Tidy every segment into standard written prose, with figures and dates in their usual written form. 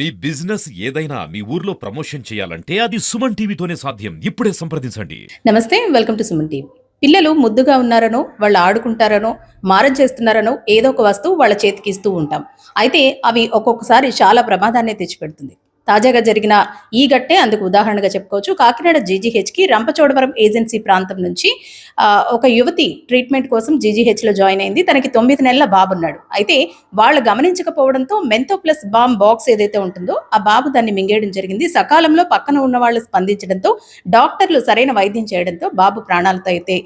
మీ business ఏదైనా మీ ఊర్లో promotion చేయాలంటే అది సుమన్ టీవీతోనే సాధ్యం. ఇప్పుడే సంప్రదించండి. నమస్తే, వెల్కమ్ టు సుమన్ టీవీ. పిల్లలు ముద్దుగా ఉన్నారనో, వాళ్ళు ఆడుకుంటారనో, మారం చేస్తున్నారనో ఏదో ఒక వస్తువు వాళ్ళ చేతికి ఇస్తూ ఉంటాం. అయితే అవి ఒక్కొక్కసారి చాలా ప్రమాదాన్ని తెచ్చిపెడుతుంది. తాజాగా జరిగిన ఈ ఘట్టే అందుకు ఉదాహరణగా చెప్పుకోవచ్చు. కాకినాడ జీజీహెచ్కి రంపచోడవరం ఏజెన్సీ ప్రాంతం నుంచి ఒక యువతి ట్రీట్మెంట్ కోసం జీజీహెచ్లో జాయిన్ అయింది. తనకి 9 నెలల బాబున్నాడు. అయితే వాళ్ళు గమనించకపోవడంతో మెంతో ప్లస్ బామ్ బాక్స్ ఏదైతే ఉంటుందో ఆ బాబు దాన్ని మింగేయడం జరిగింది. సకాలంలో పక్కన ఉన్న వాళ్ళు స్పందించడంతో డాక్టర్లు సరైన వైద్యం చేయడంతో బాబు ప్రాణాలతో అయితే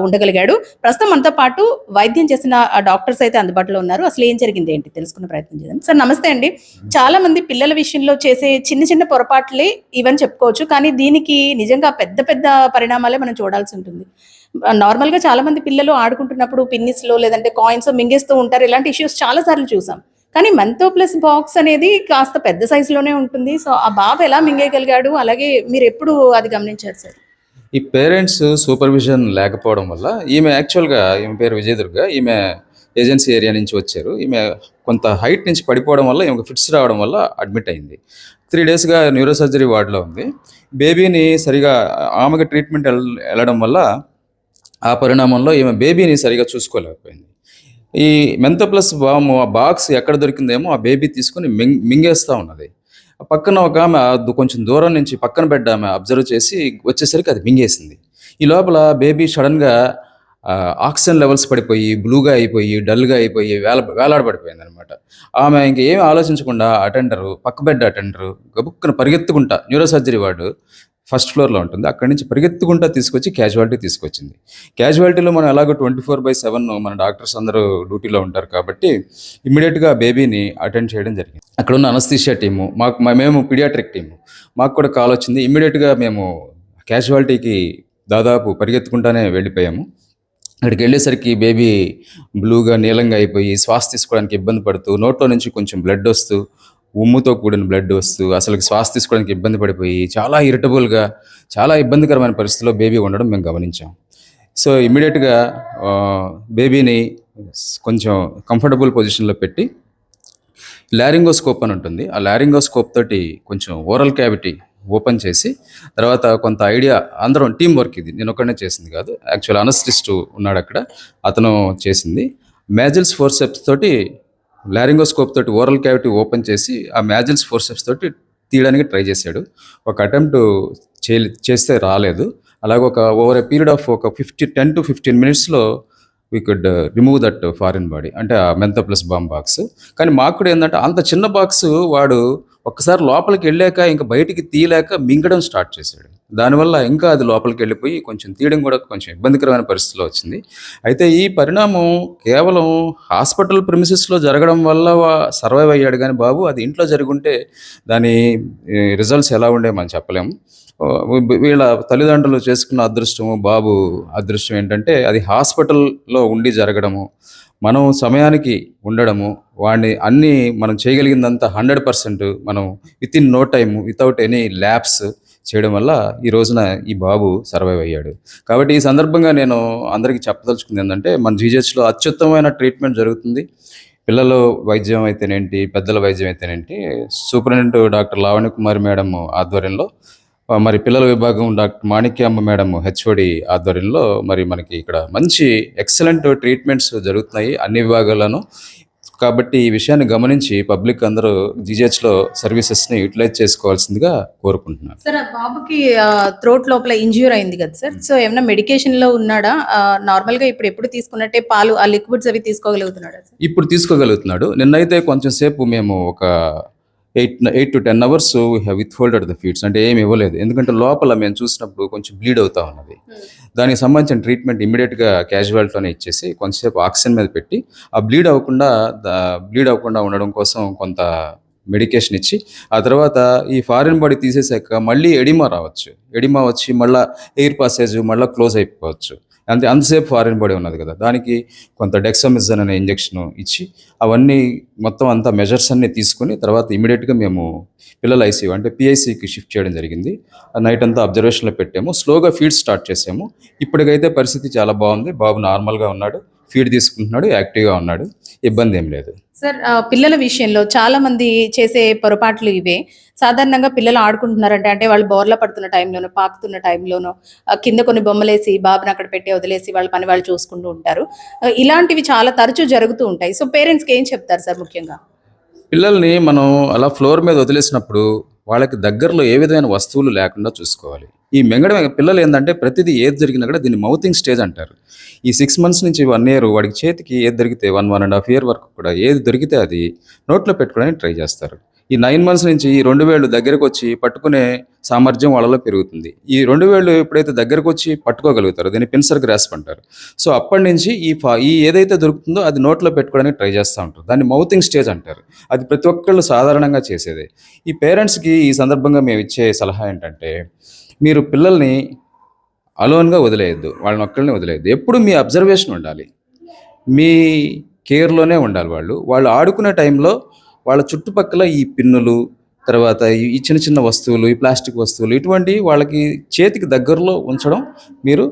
ఉండగలిగాడు. ప్రస్తుతం మనతో పాటు వైద్యం చేసిన డాక్టర్స్ అయితే అందుబాటులో ఉన్నారు. అసలు ఏం జరిగింది ఏంటి తెలుసుకునే ప్రయత్నం చేద్దాం. సార్ నమస్తే అండి. చాలా మంది పిల్లల విషయంలో చేసే చిన్న చిన్న పొరపాట్లే ఇవని చెప్పుకోవచ్చు, కానీ దీనికి నిజంగా పెద్ద పెద్ద పరిణామాలే మనం చూడాల్సి ఉంటుంది. నార్మల్గా చాలా మంది పిల్లలు ఆడుకుంటున్నప్పుడు పిన్నిస్లో లేదంటే కాయిన్స్ మింగేస్తూ ఉంటారు. ఇలాంటి ఇష్యూస్ చాలా సార్లు చూసాం. కానీ మెంతో ప్లస్ బాక్స్ అనేది కాస్త పెద్ద సైజులోనే ఉంటుంది. సో ఆ బాబు ఎలా మింగేయగలిగాడు, అలాగే మీరు ఎప్పుడు అది గమనించారు సార్? ఈ పేరెంట్స్ సూపర్విజన్ లేకపోవడం వల్ల యాక్చువల్గా ఈమె పేరు విజయదుర్గ. ఈమె ఏజెన్సీ ఏరియా నుంచి వచ్చారు. ఈమె కొంత హైట్ నుంచి పడిపోవడం వల్ల ఈమెకు ఫిట్స్ రావడం వల్ల అడ్మిట్ అయింది. 3 డేస్గా న్యూరో సర్జరీ వార్డులో ఉంది. బేబీని సరిగా ఆమెకు ట్రీట్మెంట్ వెళ్ళడం వల్ల ఆ పరిణామంలో ఈమె బేబీని సరిగా చూసుకోలేకపోయింది. ఈ మెంతో ప్లస్ బాక్స్ ఎక్కడ దొరికిందేమో ఆ బేబీ తీసుకుని మింగేస్తూ ఉన్నది. పక్కన ఒక ఆమె కొంచెం దూరం నుంచి పక్కన బెడ్ ఆమె అబ్జర్వ్ చేసి వచ్చేసరికి అది మింగేసింది. ఈ లోపల బేబీ సడన్గా ఆక్సిజన్ లెవెల్స్ పడిపోయి బ్లూగా అయిపోయి డల్గా అయిపోయి వేలాడబడిపోయింది అనమాట. ఆమె ఇంకేమీ ఆలోచించకుండా పక్క బెడ్ అటెండరు గబుక్కున పరిగెత్తుకుంటా, న్యూరో సర్జరీ వార్డు ఫస్ట్ ఫ్లోర్లో ఉంటుంది, అక్కడి నుంచి పరిగెత్తుకుంటా తీసుకొచ్చి క్యాజువాలిటీ తీసుకొచ్చింది. క్యాజువాలిటీలో మనం ఎలాగో 24/7 మన డాక్టర్స్ అందరూ డ్యూటీలో ఉంటారు కాబట్టి ఇమ్మీడియట్గా బేబీని అటెండ్ చేయడం జరిగింది. అక్కడ ఉన్న అనస్థీషియా టీము, మేము పీడియాట్రిక్ టీము, మాకు కూడా కాల్ వచ్చింది. ఇమ్మీడియట్గా మేము క్యాజువాలిటీకి దాదాపు పరిగెత్తుకుంటానే వెళ్ళిపోయాము. అక్కడికి వెళ్ళేసరికి బేబీ బ్లూగా నీలంగా అయిపోయి శ్వాస తీసుకోవడానికి ఇబ్బంది పడుతూ, నోట్లో నుంచి కొంచెం బ్లడ్ వస్తూ, ఉమ్ముతో కూడిన బ్లడ్ వస్తూ, అసలు శ్వాస తీసుకోవడానికి ఇబ్బంది పడిపోయి చాలా ఇరిటబుల్గా, చాలా ఇబ్బందికరమైన పరిస్థితిలో బేబీ ఉండడం మేము గమనించాం. సో ఇమ్మీడియట్గా బేబీని కొంచెం కంఫర్టబుల్ పొజిషన్లో పెట్టి లారింగోస్కోప్ అని ఉంటుంది, ఆ లారింగోస్కోప్ తోటి కొంచెం ఓరల్ క్యావిటీ ఓపెన్ చేసి, తర్వాత కొంత ఐడియా అందరం టీం వర్క్, ఇది నేను ఒక్కడనే చేసింది కాదు, యాక్చువల్ అనస్థిస్ట్ ఉన్నాడు అక్కడ, అతను చేసింది. మ్యాజిల్స్ ఫోర్సెప్స్ తోటి లారింగోస్కోప్ తోటి ఓరల్ క్యావిటీ ఓపెన్ చేసి ఆ మ్యాజిల్స్ ఫోర్సెప్స్ తోటి తీయడానికి ట్రై చేశాడు. ఒక అటెంప్ట్ చేస్తే రాలేదు. అలాగే ఓవర్ ఏ పీరియడ్ ఆఫ్ ఒక 10 to 15 minutesలో we could remove that foreign body, అంటే ఆ మెంతో ప్లస్ బామ్ బాక్స్. కానీ మాకు కూడా ఏంటంటే అంత చిన్న బాక్స్ వాడు ఒక్కసారి లోపలికి వెళ్ళాక ఇంకా బయటికి తీయలేక మింగడం స్టార్ట్ చేశాడు. దానివల్ల ఇంకా అది లోపలికి వెళ్ళిపోయి కొంచెం తీయడం కూడా కొంచెం ఇబ్బందికరమైన పరిస్థితిలో వచ్చింది. అయితే ఈ పరిణామం కేవలం హాస్పిటల్ ప్రిమిసెస్లో జరగడం వల్ల సర్వైవ్ అయ్యాడు, కానీ బాబు అది ఇంట్లో జరుగుంటే దాని రిజల్ట్స్ ఎలా ఉండే మనం చెప్పలేము. వీళ్ళ తల్లిదండ్రులు చేసుకున్న అదృష్టము, బాబు అదృష్టం ఏంటంటే అది హాస్పిటల్లో ఉండి జరగడము, మనం సమయానికి ఉండడము, వాడిని అన్నీ మనం చేయగలిగిందంతా 100% మనం within no time without any labs చేయడం వల్ల ఈ రోజున ఈ బాబు సర్వైవ్ అయ్యాడు. కాబట్టి ఈ సందర్భంగా నేను అందరికీ చెప్పదలుచుకుంది ఏంటంటే, మన జీజెచ్లో అత్యుత్తమమైన ట్రీట్మెంట్ జరుగుతుంది. పిల్లల వైద్యం అయితేనేంటి, పెద్దల వైద్యం అయితేనేంటి, సూపరింటెండెంట్ డాక్టర్ లావణ్య కుమారి మేడం ఆధ్వర్యంలో, మరి పిల్లల విభాగం డాక్టర్ మాణిక్యమ్మ మేడం హెచ్ఓడి ఆధ్వర్యంలో మరి మనకి ఇక్కడ మంచి ఎక్సలెంట్ ట్రీట్మెంట్స్ జరుగుతున్నాయి అన్ని విభాగాల్లోనూ. కాబట్టి ఈ విషయాన్ని గమనించి పబ్లిక్ అందరూ జీజీహెచ్లో సర్వీసెస్ని యూటిలైజ్ చేసుకోవాల్సిందిగా కోరుకుంటున్నాను. సార్ ఆ బాబుకి థ్రోట్ లోపల ఇంజ్యూర్ అయింది కదా సార్, సో ఏమైనా మెడికేషన్ లో ఉన్నాడా? నార్మల్గా ఎప్పుడు తీసుకున్నట్టే పాలు, ఆ లిక్విడ్స్ అవి తీసుకోగలుగుతున్నాడా? ఇప్పుడు తీసుకోగలుగుతున్నాడు. నిన్నైతే కొంచెం సేపు మేము ఒక 8 to 10 hours we have withholded the feeds, అంటే ఏమి ఇవ్వలేదు. ఎందుకంటే లోపల మేము చూసినప్పుడు కొంచెం బ్లీడ్ అవుతా ఉన్నది. దానికి సంబంధించిన ట్రీట్మెంట్ ఇమ్మీడియట్గా క్యాజువాలిటీలోనే ఇచ్చేసి కొంచెంసేపు ఆక్సిజన్ మీద పెట్టి ఆ బ్లీడ్ అవ్వకుండా ఉండడం కోసం కొంత మెడికేషన్ ఇచ్చి, ఆ తర్వాత ఈ ఫారిన్ బాడీ తీసేసాక మళ్ళీ ఎడిమా వచ్చి మళ్ళీ ఎయిర్ పాసేజ్ మళ్ళీ క్లోజ్ అయిపోవచ్చు. అంతసేపు ఫారిన్ బాడీ ఉన్నది కదా, దానికి కొంత డెక్సామిజన్ అనే ఇంజెక్షన్ ఇచ్చి అవన్నీ మొత్తం అంతా మెజర్స్ అన్నీ తీసుకుని తర్వాత ఇమీడియట్గా మేము పిల్లల ఐసీయూ అంటే పిఐసికి షిఫ్ట్ చేయడం జరిగింది. నైట్ అంతా అబ్జర్వేషన్లో పెట్టాము, స్లోగా ఫీడ్ స్టార్ట్ చేసాము. ఇప్పటికైతే పరిస్థితి చాలా బాగుంది, బాబు నార్మల్గా ఉన్నాడు, ఫీడ్ తీసుకుంటున్నాడు, యాక్టివ్గా ఉన్నాడు, ఇబ్బంది ఏం లేదు. సార్ పిల్లల విషయంలో చాలా మంది చేసే పొరపాట్లు ఇవే. సాధారణంగా పిల్లలు ఆడుకుంటున్నారంటే అంటే వాళ్ళు బోర్లా పడుతున్న టైంలోనో, పాకుతున్న టైంలోనో కింద కొన్ని బొమ్మలేసి బాబుని అక్కడ పెట్టి వదిలేసి వాళ్ళ పని వాళ్ళు చూసుకుంటూ ఉంటారు. ఇలాంటివి చాలా తరచూ జరుగుతూ ఉంటాయి. సో పేరెంట్స్‌కి ఏం చెప్తారు సార్ ముఖ్యంగా? పిల్లల్ని మనం అలా ఫ్లోర్ మీద వదిలేసినప్పుడు వాళ్ళకి దగ్గరలో ఏ విధమైన వస్తువులు లేకుండా చూసుకోవాలి. ఈ మింగడం పిల్లలు ఏందంటే ప్రతిదీ ఏది జరిగినా కూడా దీన్ని మౌతింగ్ స్టేజ్ అంటారు. ఈ 6 మంత్స్ నుంచి 1 ఇయర్ వాడికి చేతికి ఏది దొరికితే 1, 1½ ఇయర్ వరకు కూడా ఏది దొరికితే అది నోట్లో పెట్టుకోవడానికి ట్రై చేస్తారు. ఈ 9 మంత్స్ నుంచి ఈ 2 వేళ్ళు దగ్గరకొచ్చి పట్టుకునే సామర్థ్యం వాళ్ళలో పెరుగుతుంది. ఈ 2 వేళ్ళు ఎప్పుడైతే దగ్గరకొచ్చి పట్టుకోగలుగుతారో దీన్ని పిన్సర్ గ్రాస్ప్ అంటారు. సో అప్పటి నుంచి ఈ ఏదైతే దొరుకుతుందో అది నోట్లో పెట్టుకోవడానికి ట్రై చేస్తూ ఉంటారు. దాన్ని మౌతింగ్ స్టేజ్ అంటారు. అది ప్రతి ఒక్కళ్ళు సాధారణంగా చేసేదే. ఈ పేరెంట్స్‌కి ఈ సందర్భంగా మేము ఇచ్చే సలహా ఏంటంటే, మీరు పిల్లల్ని అలోన్‌గా వదిలేయొద్దు. వాళ్ళని ఒక్కళ్ళని వదిలేయొద్దు. ఎప్పుడు మీ అబ్జర్వేషన్ ఉండాలి. మీ కేర్‌లోనే ఉండాలి వాళ్ళు. వాళ్ళు ఆడుకునే టైంలో వాళ్ళ చుట్టుపక్కల ఈ పిన్నులు, తర్వాత ఈ చిన్న చిన్న వస్తువులు, ఈ ప్లాస్టిక్ వస్తువులు ఇటువంటివి వాళ్ళకి చేతికి దగ్గరలో ఉంచడం మీరు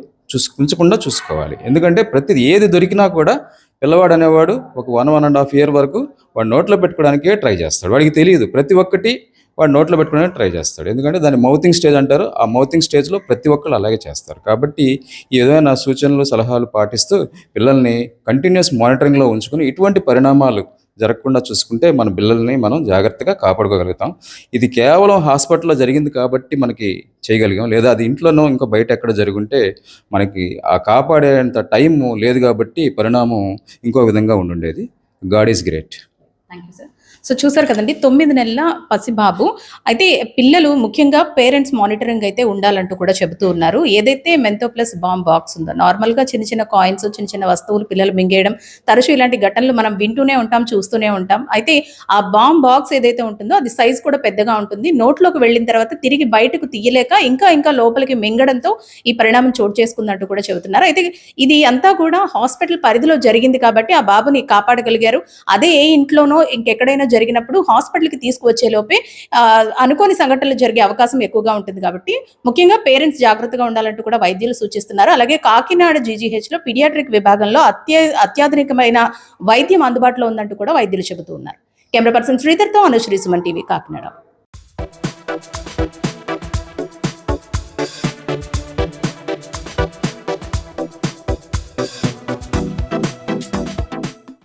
ఉంచకుండా చూసుకోవాలి. ఎందుకంటే ప్రతిది ఏది దొరికినా కూడా పిల్లవాడు అనేవాడు ఒక 1, 1½ ఇయర్ వరకు వాడు నోట్లో పెట్టుకోవడానికే ట్రై చేస్తాడు. వాడికి తెలియదు. ప్రతి ఒక్కటి వాడు నోట్లో పెట్టుకోవడానికి ట్రై చేస్తాడు. ఎందుకంటే దాన్ని మౌతింగ్ స్టేజ్ అంటారు. ఆ మౌతింగ్ స్టేజ్‌లో ప్రతి ఒక్కళ్ళు అలాగే చేస్తారు. కాబట్టి ఈ విధమైన సూచనలు, సలహాలు పాటిస్తూ పిల్లల్ని కంటిన్యూయస్ మానిటరింగ్‌లో ఉంచుకొని ఇటువంటి పరిణామాలు జరగకుండా చూసుకుంటే మన పిల్లల్ని మనం జాగ్రత్తగా కాపాడుకోగలుగుతాం. ఇది కేవలం హాస్పిటల్‌లో జరిగింది కాబట్టి మనకి చేయగలిగాం. లేదా అది ఇంట్లోనో ఇంకా బయట ఎక్కడ జరుగుంటే మనకి ఆ కాపాడేంత టైము లేదు కాబట్టి పరిణామం ఇంకో విధంగా ఉండుండేది. God is great. Thank you sir. So చూసారు కదండి 9 నెలల పసిబాబు. అయితే పిల్లలు ముఖ్యంగా పేరెంట్స్ మానిటరింగ్ అయితే ఉండాలంటూ కూడా చెబుతూ ఉన్నారు. ఏదైతే మెంతో ప్లస్ బాంబ్ బాక్స్ ఉందో నార్మల్‌గా చిన్న చిన్న కాయిన్స్, చిన్న చిన్న వస్తువులు పిల్లలు మింగేయడం తరచూ ఇలాంటి ఘటనలు మనం వింటూనే ఉంటాం, చూస్తూనే ఉంటాం. అయితే ఆ బాంబ్ బాక్స్ ఏదైతే ఉంటుందో అది సైజ్ కూడా పెద్దగా ఉంటుంది. నోట్లోకి వెళ్ళిన తర్వాత తిరిగి బయటకు తీయలేక ఇంకా లోపలికి మింగడంతో ఈ పరిణామం చోటు చేసుకుందంటూ కూడా చెబుతున్నారు. అయితే ఇది అంతా కూడా హాస్పిటల్ పరిధిలో జరిగింది కాబట్టి ఆ బాబుని కాపాడగలిగారు. అదే ఏ ఇంట్లోనో ఇంకెక్కడైనా జరిగినప్పుడు హాస్పిటల్‌కి తీసుకువచ్చే లోపే అనుకోని సంఘటనలు జరిగే అవకాశం ఎక్కువగా ఉంటుంది కాబట్టి ముఖ్యంగా పేరెంట్స్ జాగ్రత్తగా ఉండాలంటూ కూడా వైద్యులు సూచిస్తున్నారు. అలాగే కాకినాడ జీజీహెచ్‌లో పీడియాట్రిక్ విభాగంలో అత్యాధునికమైన వైద్యం అందుబాటులో ఉందంటూ కూడా వైద్యులు చెబుతూ ఉన్నారు. కెమెరా పర్సన్ శ్రీధర్‌తో అనుశ్రీ, సుమన్ టీవీ, కాకినాడ.